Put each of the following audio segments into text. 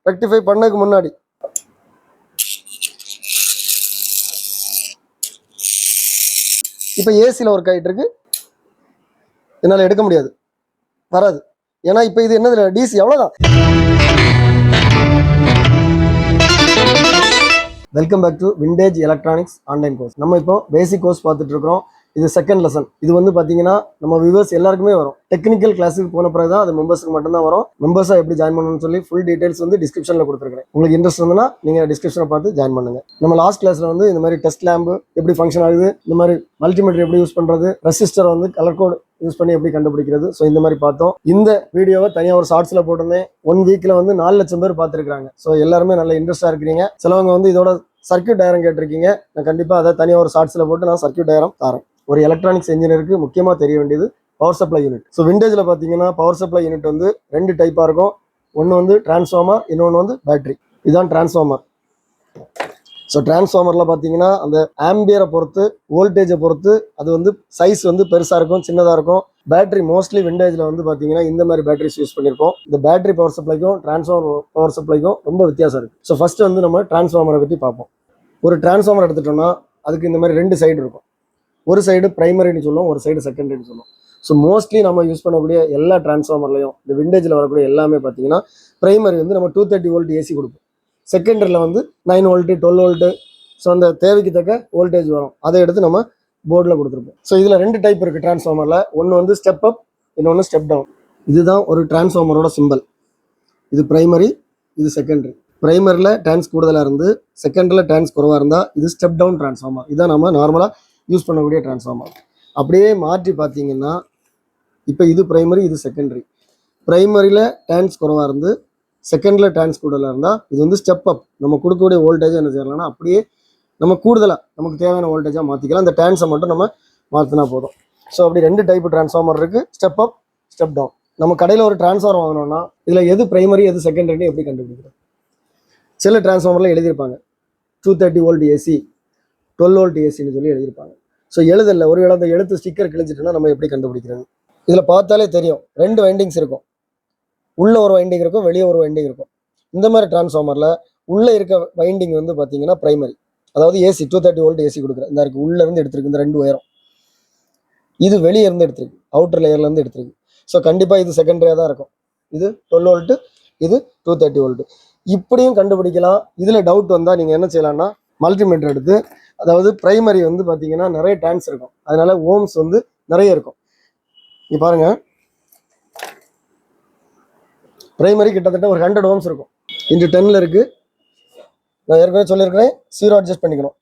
Rectify பண்ணதுக்கு முன்னாடி. இப்போ ஏசியில் ஒர்க் ஆகிட்டு இருக்கு, என்னால் எடுக்க முடியாது, வராது. ஏன்னா இப்போ இது என்னது டிசி, அவ்வளோதான். Welcome back to vintage electronics online course. நம்ம இப்போ பேசிக் கோர்ஸ் பார்த்துட்டு இருக்கிறோம். இது செகண்ட் லெசன். இது வந்து பார்த்தீங்கன்னா நம்ம வியூவர்ஸ் எல்லாருக்குமே வரும். டெக்னிக்கல் கிளாஸுக்கு போன பிறகு தான் அது மெம்பர்ஸ்க்கு மட்டும்தான் வரும். மெம்பர்ஸாக எப்படி ஜாயின் பண்ணணும்னு சொல்லி ஃபுல் டீடைல்ஸ் வந்து டிஸ்கிரிப்ஷனில் கொடுத்துருக்கேன். உங்களுக்கு இன்ட்ரெஸ்ட் இருந்ததுன்னா நீங்கள் டிஸ்கிரிப்ஷனை பார்த்து ஜாயின் பண்ணுங்க. நம்ம லாஸ்ட் கிளாஸில் வந்து இந்த மாதிரி டெஸ்ட் லேம்பு எப்படி ஃபங்க்ஷன் ஆகுது, இந்த மாதிரி மல்டிமீட்டர் எப்படி யூஸ் பண்ணுறது, ரெசிஸ்டர் வந்து கலர் கோட் யூஸ் பண்ணி எப்படி கண்டுபிடிக்கிறது, ஸோ இந்த மாதிரி பார்த்தோம். இந்த வீடியோவை தனியாக ஒரு ஷார்ட்ஸில் போட்டிருந்தேன். 1 வீக்கில் வந்து 4 லட்சம் பேர் பார்த்துருக்காங்க. ஸோ எல்லாருமே நல்ல இன்ட்ரெஸ்டாக இருக்கிறீங்க. சிலவங்க வந்து இதோட சர்க்யூட் டயரம் கேட்டிருக்கீங்க. நான் கண்டிப்பாக அதை தனியாக ஒரு ஷார்ட்ஸில் போட்டு நான் சர்க்யூட் டயரம் தரேன். ஒரு எலக்ட்ரானிக்ஸ் இன்ஜினியருக்கு முக்கியமாக தெரிய வேண்டியது பவர் சப்ளை யூனிட். ஸோ விண்டேஜில் பார்த்தீங்கன்னா பவர் சப்ளை யூனிட் வந்து 2 டைப்பாக இருக்கும். ஒன்று வந்து டிரான்ஸ்ஃபார்மர், இன்னொன்று வந்து பேட்டரி. இதுதான் டிரான்ஸ்ஃபார்மர். ஸோ டிரான்ஸ்ஃபார்மரில் பார்த்தீங்கன்னா அந்த ஆம்பியரை பொறுத்து, வோல்டேஜை பொறுத்து அது வந்து சைஸ் வந்து பெருசாக இருக்கும், சின்னதாக இருக்கும். பேட்டரி மோஸ்ட்லி விண்டேஜில் வந்து பார்த்தீங்கன்னா இந்த மாதிரி பேட்டரிஸ் யூஸ் பண்ணியிருக்கோம். இந்த பேட்டரி பவர் சப்ளைக்கும் டிரான்ஸ்ஃபார்மர் பவர் சப்ளைக்கும் ரொம்ப வித்தியாசம் இருக்குது. ஸோ ஃபஸ்ட்டு வந்து நம்ம டிரான்ஸ்ஃபார்மரை பற்றி பார்ப்போம். ஒரு டிரான்ஸ்ஃபார்மர் எடுத்துட்டோம்னா அதுக்கு இந்த மாதிரி 2 சைடு இருக்கும். ஒரு சைடு பிரைமரின்னு சொல்லுவோம், ஒரு சைடு செகண்டரின்னு சொல்லுவோம். ஸோ மோஸ்ட்லி நம்ம யூஸ் பண்ணக்கூடிய எல்லா டிரான்ஸ்ஃபார்மர்லையும் இந்த விண்டேஜில் வரக்கூடிய எல்லாமே பார்த்தீங்கன்னா பிரைமரி வந்து நம்ம 230 வோல்ட் ஏசி கொடுப்போம். செகண்டரியில் வந்து 9 வோல்ட்டு 12 வோல்ட்டு, ஸோ அந்த தேவைக்கு தக்க வோல்டேஜ் வரும். அதை எடுத்து நம்ம போர்டில் கொடுத்துருப்போம். ஸோ இதில் 2 டைப் இருக்குது டிரான்ஸ்ஃபார்மரில். ஒன்று வந்து ஸ்டெப் அப், இன்னொன்று ஸ்டெப் டவுன். இதுதான் ஒரு டிரான்ஸ்ஃபார்மரோட சிம்பிள். இது பிரைமரி, இது செகண்டரி. பிரைமரியில் டேன்ஸ் கூடுதலாக இருந்து செகண்டரியில் டேன்ஸ் குறைவாக இருந்தால் இது ஸ்டெப் டவுன் டிரான்ஸ்ஃபார்மர். இதான் நம்ம நார்மலாக யூஸ் பண்ணக்கூடிய டிரான்ஸ்ஃபார்மர். அப்படியே மாற்றி பார்த்தீங்கன்னா இப்போ இது பிரைமரி, இது செகண்டரி. பிரைமரியில் டேன்ஸ் குறைவாக இருந்து செகண்டில் டேன்ஸ் கூடுதலாக இருந்தால் இது வந்து ஸ்டெப் அப். நம்ம கொடுக்கக்கூடிய வோல்டேஜ் என்ன செய்யலாம்னா அப்படியே நம்ம கூடுதலாக நமக்கு தேவையான வோல்டேஜாக மாற்றிக்கலாம். அந்த டேன்ஸை மட்டும் நம்ம மாற்றினா போதும். ஸோ அப்படி 2 டைப் டிரான்ஸ்ஃபார்மர் இருக்குது, ஸ்டெப் அப், ஸ்டெப் டவுன். நம்ம கடையில் ஒரு டிரான்ஸ்ஃபார்மர் வாங்கினோம்னா இதில் எது பிரைமரி எது செகண்டரின்னு எப்படி கண்டுபிடிக்கிறது? சில டிரான்ஸ்ஃபார்மரில் எழுதியிருப்பாங்க 230 வோல்ட் ஏசி, 12 வோல்ட் ஏசின்னு சொல்லி எழுதியிருப்பாங்க. ஸோ எழுதல ஒரு வேளை அந்த எழுத்து ஸ்டிக்கர் கிழிஞ்சிட்டுன்னா நம்ம எப்படி கண்டுபிடிக்கிறது? இதில் பார்த்தாலே தெரியும் 2 வைண்டிங்ஸ் இருக்கும். உள்ளே ஒரு வைண்டிங் இருக்கும், வெளியே ஒரு வைண்டிங் இருக்கும். இந்த மாதிரி டிரான்ஸ்ஃபார்மரில் உள்ளே இருக்க வைண்டிங் வந்து பார்த்தீங்கன்னா பிரைமரி, அதாவது ஏசி 230 வோல்ட் ஏசி கொடுக்குறேன். இந்த இருக்கு உள்ளேருந்து எடுத்துருக்கு, இந்த 2 உயரம். இது வெளியே இருந்து எடுத்துருக்கு, அவுட்டர் லேயர்லேருந்து எடுத்துருக்கு. ஸோ கண்டிப்பாக இது செகண்டரியாக தான் இருக்கும். இது 12 வோல்ட்டு, இது 230 வோல்ட்டு. இப்படியும் கண்டுபிடிக்கலாம். இதில் டவுட் வந்தால் நீங்கள் என்ன செய்யலாம்னா மல்டிமீட்டர் எடுத்து, அதாவது பிரைமரி வந்து பார்த்தீங்கன்னா நிறைய டேன்ஸ் இருக்கும், அதனால ஓம்ஸ் வந்து நிறைய இருக்கும். இங்கே பாருங்கள், பிரைமரி கிட்டத்தட்ட ஒரு 100 ஓம்ஸ் இருக்கும். இன்ட்டு 10ல் இருக்குது. நான் ஏற்கனவே சொல்லியிருக்கிறேன் 0 அட்ஜஸ்ட் பண்ணிக்கணும்.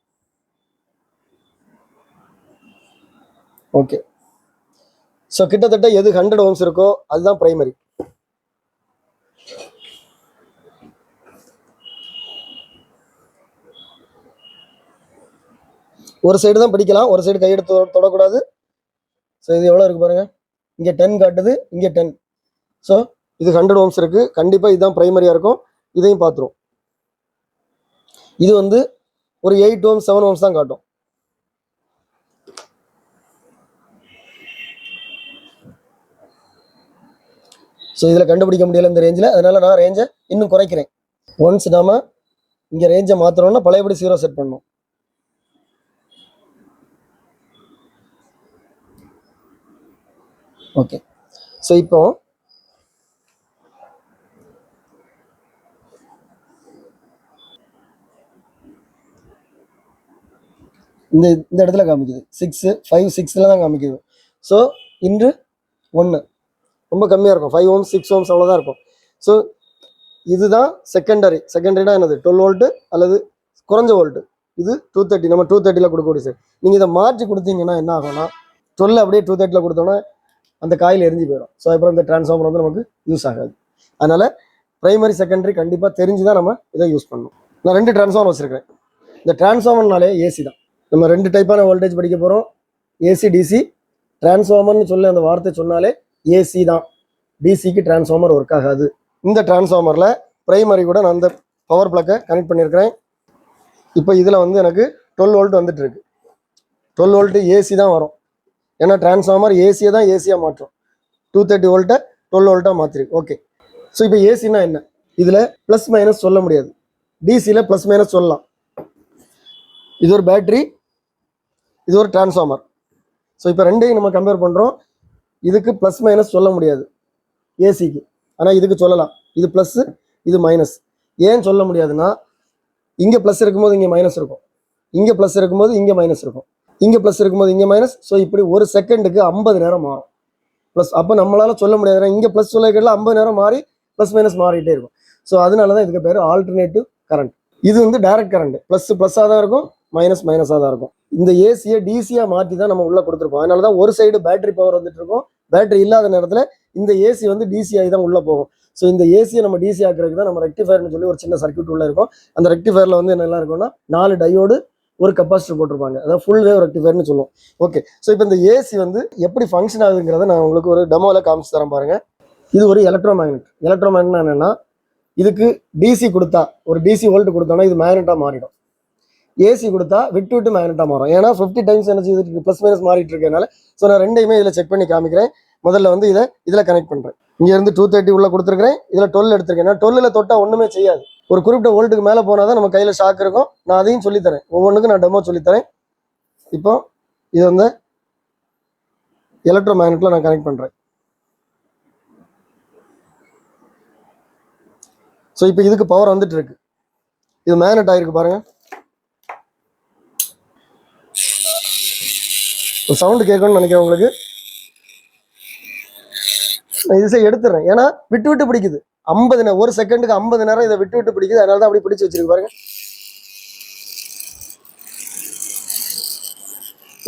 ஓகே. ஸோ கிட்டத்தட்ட எது 100 ஓம்ஸ் இருக்கோ அதுதான் பிரைமரி. ஒரு சைடு தான் பிடிக்கலாம், ஒரு சைடு கையெடுத்து தொடக்கூடாது. ஸோ இது எவ்வளோ இருக்குது பாருங்கள், இங்கே 10 காட்டுது, இங்கே 10. ஸோ இது 100 ஓம்ஸ் இருக்குது. கண்டிப்பாக இதுதான் பிரைமரியாக இருக்கும். இதையும் பார்த்துரும். இது வந்து ஒரு 8 ஓம்ஸ் 7 ஓம்ஸ் தான் காட்டும். ஸோ இதில் கண்டுபிடிக்க முடியல இந்த ரேஞ்சில், அதனால நான் ரேஞ்சை இன்னும் குறைக்கிறேன். ஒன்ஸ் நாம இங்கே ரேஞ்சை மாற்றணும்னா பழையபடி 0 செட் பண்ணணும். ஓகே. ஸோ இப்போ இந்த இடத்துல காமிக்குது 6, 5, 6ல் தான் காமிக்குது. ஸோ இன்று 1 ரொம்ப கம்மியாக இருக்கும். 5 ஓம்ஸ் 6 ஓம்ஸ் அவ்வளோதான் இருக்கும். ஸோ இதுதான் செகண்டரி. செகண்டரினா என்னது? 12 வோல்ட்டு அல்லது குறைஞ்ச வோல்ட்டு. இது 230, நம்ம 230ல் கொடுக்கக்கூடிய சைடு. நீங்கள் இதை மாற்றி கொடுத்தீங்கன்னா என்ன ஆகும்னா 12 அப்படியே 230ல் கொடுத்தோன்னா அந்த காயில் எரிஞ்சு போயிடும். ஸோ அப்புறம் இந்த டிரான்ஸ்ஃபார்மர் வந்து நமக்கு யூஸ் ஆகாது. அதனால் பிரைமரி செகண்டரி கண்டிப்பாக தெரிஞ்சு தான் நம்ம இதை யூஸ் பண்ணணும். நான் 2 டிரான்ஸ்ஃபார்மர் வச்சுருக்கேன். இந்த டிரான்ஸ்ஃபார்மர்னாலே ஏசி தான். நம்ம 2 டைப்பான வோல்டேஜ் படிக்க போகிறோம், ஏசி டிசி. டிரான்ஸ்ஃபார்மர்னு சொல்லி அந்த வார்த்தை சொன்னாலே ஏசி தான், டிசிக்கு டிரான்ஸ்ஃபார்மர் ஒர்க் ஆகாது. இந்த டிரான்ஸ்ஃபார்மரில் பிரைமரி கூட நான் அந்த பவர் பிளக்கை கனெக்ட் பண்ணியிருக்கிறேன். இப்போ இதில் வந்து எனக்கு 12 வோல்ட் வந்துட்டு இருக்கு. 12 வோல்ட்டு ஏசி தான் வரும். ஏன்னா டிரான்ஸ்ஃபார்மர் ஏசியை தான் ஏசியாக மாற்றும். 230 வோல்ட்டை 12 வோல்ட்டாக மாற்றிருக்கு. ஓகே. ஸோ இப்போ ஏசினா என்ன? இதில் ப்ளஸ் மைனஸ் சொல்ல முடியாது. டிசியில் ப்ளஸ் மைனஸ் சொல்லலாம். இது ஒரு பேட்ரி, இது ஒரு டிரான்ஸ்ஃபார்மர். ஸோ இப்போ ரெண்டையும் நம்ம கம்பேர் பண்ணுறோம். இதுக்கு ப்ளஸ் மைனஸ் சொல்ல முடியாது ஏசிக்கு, ஆனால் இதுக்கு சொல்லலாம். இது ப்ளஸ்ஸு, இது மைனஸ். ஏன் சொல்ல முடியாதுன்னா, இங்கே ப்ளஸ் இருக்கும்போது இங்கே மைனஸ் இருக்கும், இங்கே ப்ளஸ் இருக்கும்போது இங்கே மைனஸ் இருக்கும், இங்கே ப்ளஸ் இருக்கும்போது இங்கே மைனஸ். ஸோ இப்படி ஒரு செகண்டுக்கு 50 நேரம் மாறும் ப்ளஸ். அப்போ நம்மளால சொல்ல முடியாது, இங்கே ப்ளஸ் சொல்லிக்கலாம் 50 நேரம் மாறி ப்ளஸ் மைனஸ் மாறிட்டே இருக்கும். ஸோ அதனால தான் இதுக்கு பேர் ஆல்டர்னேட்டிவ் கரண்ட். இது வந்து டைரக்ட் கரண்ட், ப்ளஸ் ப்ளஸ்ஸாக தான் இருக்கும், மைனஸ் மைனஸாக தான் இருக்கும். இந்த ஏசியை டிசியாக மாற்றி தான் நம்ம உள்ளே கொடுத்துருப்போம். அதனால தான் ஒரு சைடு பேட்டரி பவர் வந்துட்டு இருக்கும், பேட்டரி இல்லாத நேரத்தில் இந்த ஏசி வந்து டிசிஆகி தான் உள்ளே போகும். ஸோ இந்த ஏசியை நம்ம டிசி ஆக்குறதுக்கு தான் நம்ம ரெக்டிஃபயர்னு சொல்லி ஒரு சின்ன சர்க்யூட் உள்ள இருக்கும். அந்த ரெக்டிஃபயரில் வந்து என்னெல்லாம் இருக்கும்னா 4 டயோடு, ஒரு கெப்பாசிட்டர் போட்டிருப்பாங்க. அதாவது ஃபுல் வேவ் ரெக்டிஃபயர்னு சொல்லுவோம். ஓகே, ஸோ இப்போ இந்த ஏசி வந்து எப்படி ஃபங்க்ஷன் ஆகுதுங்கிறத நான் உங்களுக்கு ஒரு டெமோவில் காமிச்சு தரேன் பாருங்க. இது ஒரு எலக்ட்ரோ மேக்னெட். எலக்ட்ரோ மேக்னெட்னா என்னென்னா, இதுக்கு டிசி கொடுத்தா, ஒரு டிசி வோல்ட் கொடுத்தோன்னா இது மேக்னெட்டாக மாறிடும். ஏசி கொடுத்தா விட்டு விட்டு மேக்னெட்டாக மாறும். ஏன்னா 50 டைம்ஸ் எனர்ஜி இதுக்கு ப்ளஸ் மைனஸ் மாறிட்டு இருக்கனால. ஸோ நான் ரெண்டையுமே இதில் செக் பண்ணி காமிக்கிறேன். முதல்ல வந்து இதில் கனெக்ட் பண்ணுறேன். இங்கேருந்து 230 உள்ள கொடுத்துருக்கிறேன், இதில் 12 எடுத்திருக்கேன். ஏன்னா 12ல் தொட்டால் ஒன்றுமே செய்யாது. ஒரு குறிப்பிட்ட வோல்ட்டுக்கு மேலே போனால் தான் நம்ம கையில் ஷாக் இருக்கும். நான் அதையும் சொல்லித்தரேன், ஒவ்வொன்றுக்கும் நான் டெமோ சொல்லித்தரேன். இப்போ இது வந்து எலக்ட்ரோ மேக்னெட்டில் நான் கனெக்ட் பண்ணுறேன். ஸோ இப்போ இதுக்கு பவர் வந்துட்டு இருக்கு. இது மேக்னெட் ஆகிருக்கு பாருங்க. ஒரு சவுண்டு கேட்கணும்னு நினைக்கிறேன் உங்களுக்கு. நான் இதை எடுத்துறேன், ஏன்னா விட்டு விட்டு பிடிக்குது. 50 நேரம், ஒரு செகண்டுக்கு 50 நேரம் இதை விட்டு விட்டு பிடிக்குது. அதனால தான் அப்படி பிடிச்சி வச்சிருக்கு பாருங்க.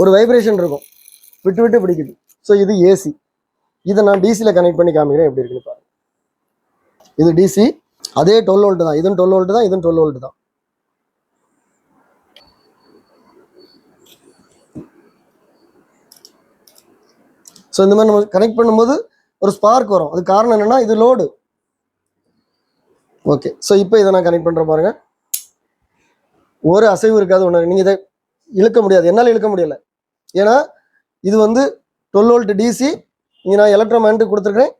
ஒரு வைப்ரேஷன் இருக்கும், விட்டு விட்டு பிடிக்குது. ஸோ இது ஏசி. இதை நான் டிசியில் கனெக்ட் பண்ணி காமிக்கிறேன் எப்படி இருக்குன்னு பாருங்க. இது டிசி, அதே 12 வோல்ட் தான். இதுவும் 12 வோல்ட் தான், இதுவும் 12 வோல்ட் தான். ஸோ இந்த மாதிரி நம்ம கனெக்ட் பண்ணும்போது ஒரு ஸ்பார்க் வரும். அது காரணம் என்னன்னா, இது லோடு. ஓகே, ஸோ இப்போ இதை நான் கனெக்ட் பண்ணுற பாருங்க. ஒரு அசைவு இருக்காது. ஒன்று நீங்கள் இதை இழுக்க முடியாது, என்னால் இழுக்க முடியலை. ஏன்னா இது வந்து 12 வோல்ட் டிசி. இங்கே நான் எலக்ட்ரோ மேக்னெட் கொடுத்துருக்கேன்,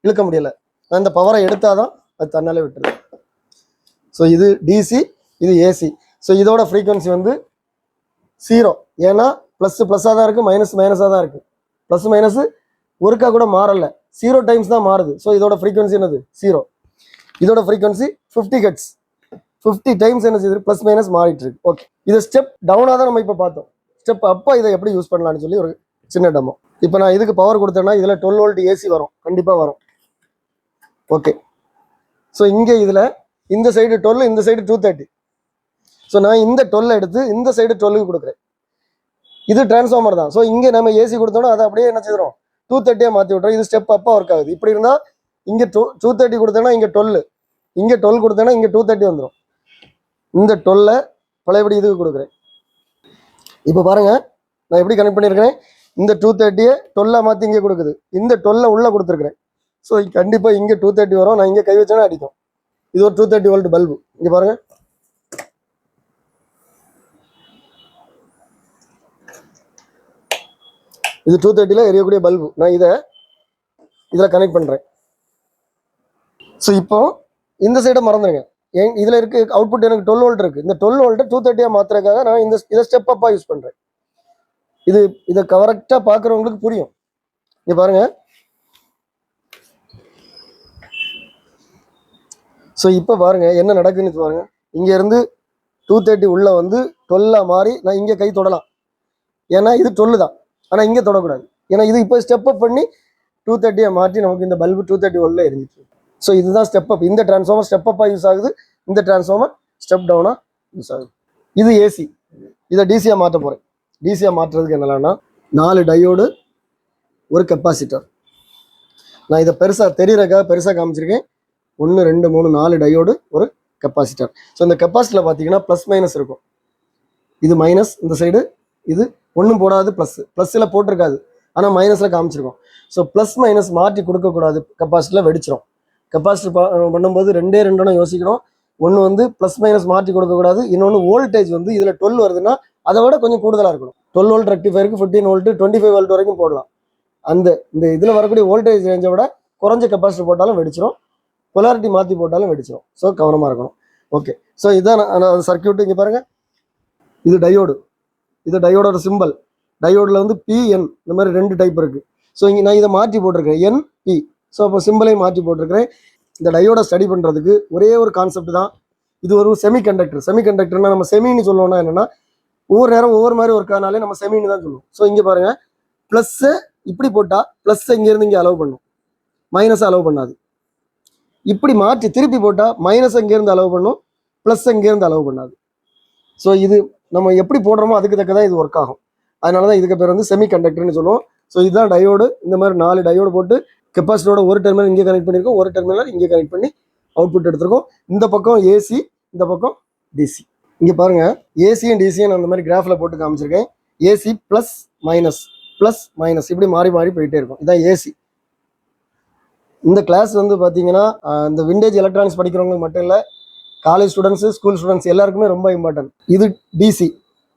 இழுக்க முடியலை. நான் இந்த பவரை எடுத்தால் தான் அது தன்னாலே விட்டுருது. ஸோ இது டிசி, இது ஏசி. ஸோ இதோட ஃப்ரீக்வன்சி வந்து 0. ஏன்னா ப்ளஸ் ப்ளஸ்ஸாக தான் இருக்குது, மைனஸ் மைனஸாக தான் இருக்குது. ப்ளஸ் மைனஸ் ஒருக்கா கூட மாறலை, 0 டைம்ஸ் தான் மாறுது. ஸோ இதோட ஃப்ரீக்வன்சி என்னது? 0. இதோட ஃப்ரீக்வன்சி 50 ஹெர்ட்ஸ். 50 டைம்ஸ் என்ன செய்யுது? ப்ளஸ் மைனஸ் மாறிட்டு இருக்கு. ஓகே, இதை ஸ்டெப் டவுனாக தான் நம்ம இப்போ பார்த்தோம். ஸ்டெப் அப்போ இதை எப்படி யூஸ் பண்ணலாம்னு சொல்லி ஒரு சின்ன டெமோ. இப்போ நான் இதுக்கு பவர் கொடுத்தேன்னா இதில் 12 வோல்ட் ஏசி வரும், கண்டிப்பாக வரும். ஓகே, ஸோ இங்கே இதில் இந்த சைடு 12, இந்த சைடு 230. ஸோ நான் இந்த 12 எடுத்து இந்த சைடு 12க்கு கொடுக்குறேன். இது டிரான்ஸ்ஃபார்மர் தான். ஸோ இங்கே நம்ம ஏசி கொடுத்தோன்னா அதை அப்படியே என்ன செய்கிறோம்? 230 மாற்றி விட்றோம். இது ஸ்டெப் அப்பா ஒர்க் ஆகுது. இப்படி இருந்தால் இங்கே 230 கொடுத்தேன்னா இங்கே 12, இங்கே 12 கொடுத்தேன்னா இங்கே 230 வந்துடும். இந்த 12 பழையபடி இதுக்கு கொடுக்குறேன். இப்போ பாருங்க, நான் எப்படி கனெக்ட் பண்ணியிருக்கிறேன். இந்த 230 12 மாற்றி இங்கே கொடுக்குது. இந்த 12 உள்ளே கொடுத்துருக்குறேன். ஸோ கண்டிப்பாக இங்கே 230 வரும். நான் இங்கே கை வச்சேன்னா அடிக்கும். இது ஒரு 230 வோல்ட் பல்பு. இங்கே பாருங்க, இது 230ல் எரியக்கூடிய பல்பு. நான் இதில் கனெக்ட் பண்ணுறேன். ஸோ இப்போ இந்த சைடை மறந்துடுங்க. இதில் இருக்க அவுட்புட் எனக்கு 12 வோல்ட் இருக்குது. இந்த 12 வோல்ட்டை 230 மாற்றுறதுக்காக நான் இதை ஸ்டெப் அப்பாக யூஸ் பண்ணுறேன். இதை கரெக்டாக பார்க்குறவங்களுக்கு புரியும். இங்கே பாருங்க. ஸோ இப்போ பாருங்க என்ன நடக்குதுன்னு பாருங்க. இங்கேருந்து 230 உள்ள வந்து 12 மாறி நான் இங்கே கை தொடலாம். ஏன்னா இது 12 தான், ஆனால் இங்கே தொடக்கூடாது. ஏன்னா இது இப்போ ஸ்டெப் அப் பண்ணி 230 மாற்றி நமக்கு இந்த பல்பு 230 வோல்ட்ல எரிஞ்சிட்டு. ஸோ இதுதான் ஸ்டெப் அப். இந்த டிரான்ஸ்ஃபார்மர் ஸ்டெப் அப்பாக யூஸ் ஆகுது, இந்த டிரான்ஸ்ஃபார்மர் ஸ்டெப் டவுனாக யூஸ் ஆகுது. இது ஏசி. இதை டிசியாக மாற்ற போகிறேன். டிசியாக மாற்றுறதுக்கு என்னென்னா 4 டயோடு, ஒரு கெப்பாசிட்டர். நான் இதை பெருசாக தெரியறதுக்காக பெருசாக காமிச்சிருக்கேன். 1 2 3 4 டயோடு, ஒரு கெப்பாசிட்டர். ஸோ இந்த கெப்பாசிட்டரில் பார்த்தீங்கன்னா ப்ளஸ் மைனஸ் இருக்கும். இது மைனஸ், இந்த சைடு இது ஒன்றும் போடாது, ப்ளஸ்ஸில் போட்டிருக்காது, ஆனால் மைனஸில் காமிச்சிருக்கோம். ஸோ ப்ளஸ் மைனஸ் மாற்றி கொடுக்கக்கூடாது, கெப்பாசிட்டரில் வெடிச்சிடும். கெப்பாசிட்டர் பண்ணும்போது ரெண்டு யோசிக்கணும். ஒன்று வந்து ப்ளஸ் மைனஸ் மாற்றி கொடுக்கக்கூடாது. இன்னொன்று வோல்டேஜ் வந்து இதில் 12 வருதுன்னா அதை விட கொஞ்சம் கூடுதலாக இருக்கணும். 12 வோல்ட் ரெக்டிஃபயருக்கு 15 வோல்ட் 25 வோல்ட் வரைக்கும் போடலாம். இந்த இதில் வரக்கூடிய வோல்டேஜ் ரேஞ்சை விட குறைஞ்ச கெப்பாசிட்டர் போட்டாலும் வெடிச்சிடும். பொலாரிட்டி மாற்றி போட்டாலும் வெடிச்சிடும். ஸோ கவனமாக இருக்கணும். ஓகே, ஸோ இதான் சர்க்கியூட். இங்கே பாருங்கள், இது டயோடு, இது டயோடோட சிம்பிள். டயோடில் வந்து பிஎன் இந்த மாதிரி 2 டைப் இருக்குது. ஸோ இங்கே நான் இதை மாற்றி போட்டிருக்கேன், என்பி. ஸோ அப்போ சிம்பிளையும் மாற்றி போட்டிருக்கிறேன். இந்த டயோட ஸ்டடி பண்ணுறதுக்கு ஒரே ஒரு கான்செப்ட் தான். இது ஒரு செமிகண்டக்டர். செமிகண்டக்டர்னா நம்ம செமின்னு சொல்லணும்னா என்னென்னா, ஒவ்வொரு நேரம் ஒவ்வொரு மாதிரி ஒர்க் ஆனாலே நம்ம செமின்னு தான் சொல்லுவோம். ஸோ இங்கே பாருங்கள், ப்ளஸ்ஸை இப்படி போட்டால் ப்ளஸ்ஸை இங்கேருந்து இங்கே அலோவ் பண்ணும், மைனஸை அலோவ் பண்ணாது. இப்படி மாற்றி திருப்பி போட்டால் மைனஸ் இங்கேருந்து அலோவ் பண்ணும், ப்ளஸ் இங்கேருந்து அலோவ் பண்ணாது. ஸோ இது நம்ம எப்படி போடுறோமோ அதுக்கு தக்க தான் இது ஒர்க் ஆகும். அதனால தான் இதுக்கு பேர் வந்து செமிகண்டக்டர்னு சொல்லுவோம். ஸோ இதுதான் டயோடு. இந்த மாதிரி 4 டயோடு போட்டு கெப்பாசிட்டரோட ஒரு டெர்மினல் இங்கே கனெக்ட் பண்ணியிருக்கோம், ஒரு டெர்மினல் இங்கே கனெக்ட் பண்ணி அவுட்புட் எடுத்திருக்கோம். இந்த பக்கம் ஏசி, இந்த பக்கம் டிசி. இங்கே பாருங்கள், ஏசியும் டிசியும் நான் அந்த மாதிரி கிராஃபில் போட்டு காமிச்சிருக்கேன். ஏசி ப்ளஸ் மைனஸ் இப்படி மாறி மாறி போயிட்டே இருக்கும். இதான் ஏசி. இந்த கிளாஸ் வந்து பார்த்தீங்கன்னா இந்த விண்டேஜ் எலக்ட்ரானிக்ஸ் படிக்கிறவங்களுக்கு மட்டும் இல்லை, காலேஜ் ஸ்டூடெண்ட்ஸு, ஸ்கூல் ஸ்டூடெண்ட்ஸ் எல்லாருக்குமே ரொம்ப இம்பார்ட்டன்ட். இது டிசி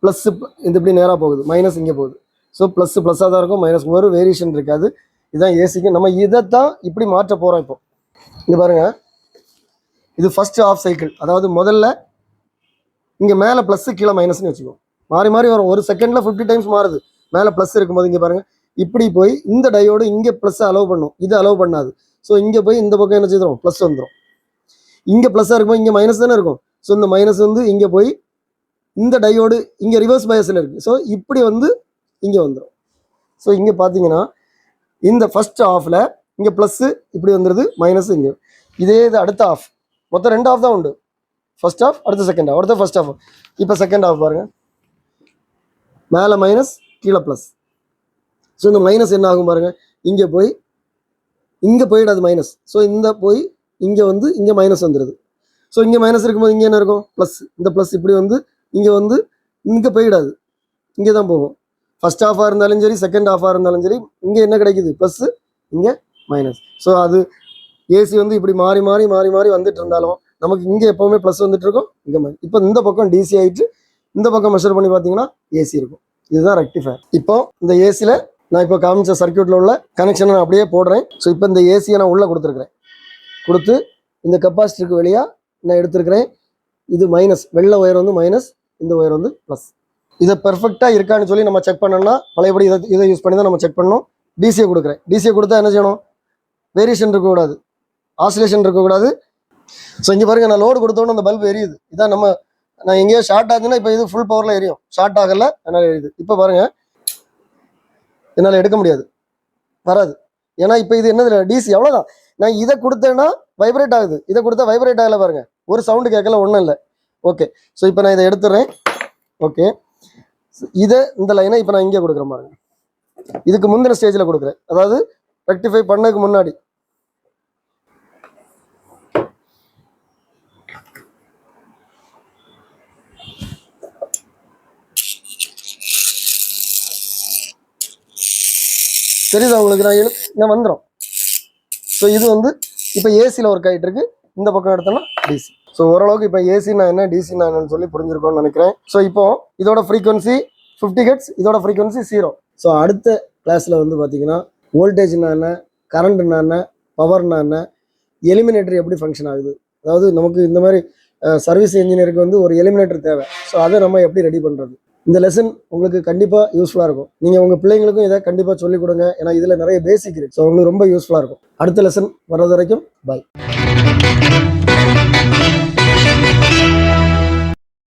ப்ளஸ், இது இப்படி நேராக போகுது, மைனஸ் இங்கே போகுது. ஸோ ப்ளஸ்ஸாக தான் இருக்கும், மைனஸ் ஒரு வேரியேஷன் இருக்காது. இதுதான் ஏசிக்கு. நம்ம இதைத்தான் இப்படி மாற்ற போகிறோம். இப்போ இங்கே பாருங்கள், இது ஃபர்ஸ்ட் ஆஃப் சைக்கிள். அதாவது முதல்ல இங்கே மேலே ப்ளஸ்ஸு கீழே மைனஸ்னு வச்சுக்கோம். மாறி மாறி வரும், ஒரு செகண்டில் 50 டைம்ஸ் மாறுது. மேலே ப்ளஸ் இருக்கும்போது இங்கே பாருங்கள், இப்படி போய் இந்த டயோடு இங்கே ப்ளஸ்ஸை அலோவ் பண்ணும், இது அலோவ் பண்ணாது. ஸோ இங்கே போய் இந்த பக்கம் என்ன செய்கிறோம், ப்ளஸ் வந்துடும். இங்கே ப்ளஸ்ஸாக இருக்கும்போது இங்கே மைனஸ் தானே இருக்கும். ஸோ இந்த மைனஸ் வந்து இங்கே போய் இந்த டயோடு இங்கே ரிவர்ஸ் பயஸில் இருக்குது. ஸோ இப்படி வந்து இங்கே வந்துடும். ஸோ இங்கே பார்த்தீங்கன்னா இந்த ஃபர்ஸ்ட் ஆஃபில் இங்கே ப்ளஸ்ஸு இப்படி வந்துடுது, மைனஸ் இங்கே. இதே இது அடுத்த ஆஃப், மொத்தம் 2 ஆஃப் தான் உண்டு. ஃபர்ஸ்ட் ஆஃப், அடுத்த செகண்ட் ஆஃப், அடுத்த ஃபர்ஸ்ட் ஆஃப். இப்போ செகண்ட் ஆஃப் பாருங்கள், மேலே மைனஸ் கீழே ப்ளஸ். ஸோ இந்த மைனஸ் என்ன ஆகும் பாருங்கள், இங்கே போய் இங்கே போயிடாது மைனஸ். ஸோ இந்த போய் இங்கே வந்து இங்கே மைனஸ் வந்துடுது. ஸோ இங்கே மைனஸ் இருக்கும்போது இங்கே என்ன இருக்கும், ப்ளஸ். இந்த ப்ளஸ் இப்படி வந்து இங்கே போயிடாது, இங்கே தான் போகும். ஃபர்ஸ்ட் ஆஃபாக இருந்தாலும் சரி, செகண்ட் ஆஃபாக இருந்தாலும் சரி, இங்கே என்ன கிடைக்குது, ப்ளஸ்ஸு, இங்கே மைனஸ். ஸோ அது ஏசி வந்து இப்படி மாறி மாறி மாறி மாறி வந்துட்டு இருந்தாலும் நமக்கு இங்கே எப்போவுமே ப்ளஸ் வந்துட்டு இருக்கும், இங்கே மைனஸ். இப்போ இந்த பக்கம் டிசி ஆகிட்டு இந்த பக்கம் மெஷர் பண்ணி பார்த்தீங்கன்னா ஏசி இருக்கும். இதுதான் ரெக்டிஃபயர். இப்போ இந்த ஏசியில் நான் இப்போ காமிச்ச சர்க்கியூட்டில் உள்ள கனெக்ஷனை நான் அப்படியே போடுறேன். ஸோ இப்போ இந்த ஏசியை நான் உள்ளே கொடுத்துருக்குறேன். கொடுத்து இந்த கெப்பாசிட்டருக்கு வெளியாக நான் எடுத்துருக்கிறேன். இது மைனஸ், வெள்ளை ஒயர் வந்து மைனஸ், இந்த ஒயர் வந்து ப்ளஸ். இதை பெர்ஃபெக்டாக இருக்கான்னு சொல்லி நம்ம செக் பண்ணோம்னா, பழையபடி இதை யூஸ் பண்ணி தான் நம்ம செக் பண்ணணும். டிசியை கொடுக்குறேன். டிசியை கொடுத்தா என்ன செய்யணும், வேரியேஷன் இருக்கக்கூடாது, ஆசிலேஷன் இருக்கக்கூடாது. ஸோ இங்கே பாருங்கள், நான் லோடு கொடுத்தோன்னு அந்த பல்ப் எரியுது. இதான் நான் எங்கேயோ ஷார்ட் ஆகுதுன்னா இப்போ இது ஃபுல் பவரில் எரியும், ஷார்ட் ஆகலை, அதனால் எரியுது. இப்போ பாருங்கள், என்னால் எடுக்க முடியாது, வராது. ஏன்னா இப்போ இது என்னது, டிசி அவ்வளோதான். நான் இதை கொடுத்தேன்னா வைப்ரேட் ஆகுது, இதை கொடுத்தா வைப்ரேட் ஆகலை பாருங்கள், ஒரு சவுண்டு கேட்கல, ஒன்றும் இல்லை. ஓகே, ஸோ இப்போ நான் இதை எடுத்துடுறேன். ஓகே, இந்த லைனை இப்போ நான் இங்கே கொடுக்குறேன் பாருங்க. இதுக்கு முந்தின ஸ்டேஜில் கொடுக்குறேன், அதாவது ரெக்டிஃபை பண்ணதுக்கு முன்னாடி. தெரியுதா உங்களுக்கு, நான் வந்துடும். ஸோ இது வந்து இப்போ ஏசியில் ஒர்க் ஆகிட்டு இருக்கு. இந்த பக்கம் எடுத்தோம்னா டிசி. ஸோ ஓரளவுக்கு இப்போ ஏசி நான் என்ன, டிசி நான் என்னன்னு சொல்லி புரிஞ்சிருக்கோன்னு நினைக்கிறேன். ஸோ இப்போ இதோட ஃப்ரீக்வன்சி 50 ஹெர்ட்ஸ், இதோட ஃப்ரீக்வன்சி 0. ஸோ அடுத்த கிளாஸில் வந்து பார்த்தீங்கன்னா வோல்டேஜ்னா என்ன, கரண்ட்னா என்ன, பவர்னா என்ன, எலிமினேட்டர் எப்படி ஃபங்க்ஷன் ஆகுது, அதாவது நமக்கு இந்த மாதிரி சர்வீஸ் இன்ஜினியருக்கு வந்து ஒரு எலிமினேட்டர் தேவை. ஸோ அதை நம்ம எப்படி ரெடி பண்ணுறது, இந்த லெசன் உங்களுக்கு கண்டிப்பாக யூஸ்ஃபுல்லாக இருக்கும். நீங்கள் உங்கள் பிள்ளைங்களுக்கும் இதை கண்டிப்பாக சொல்லிக் கொடுங்க. ஏன்னா இதில் நிறைய பேசிக் இருக்குது. ஸோ உங்களுக்கு ரொம்ப யூஸ்ஃபுல்லாக இருக்கும். அடுத்த லெசன் வர்றது வரைக்கும் பாய்.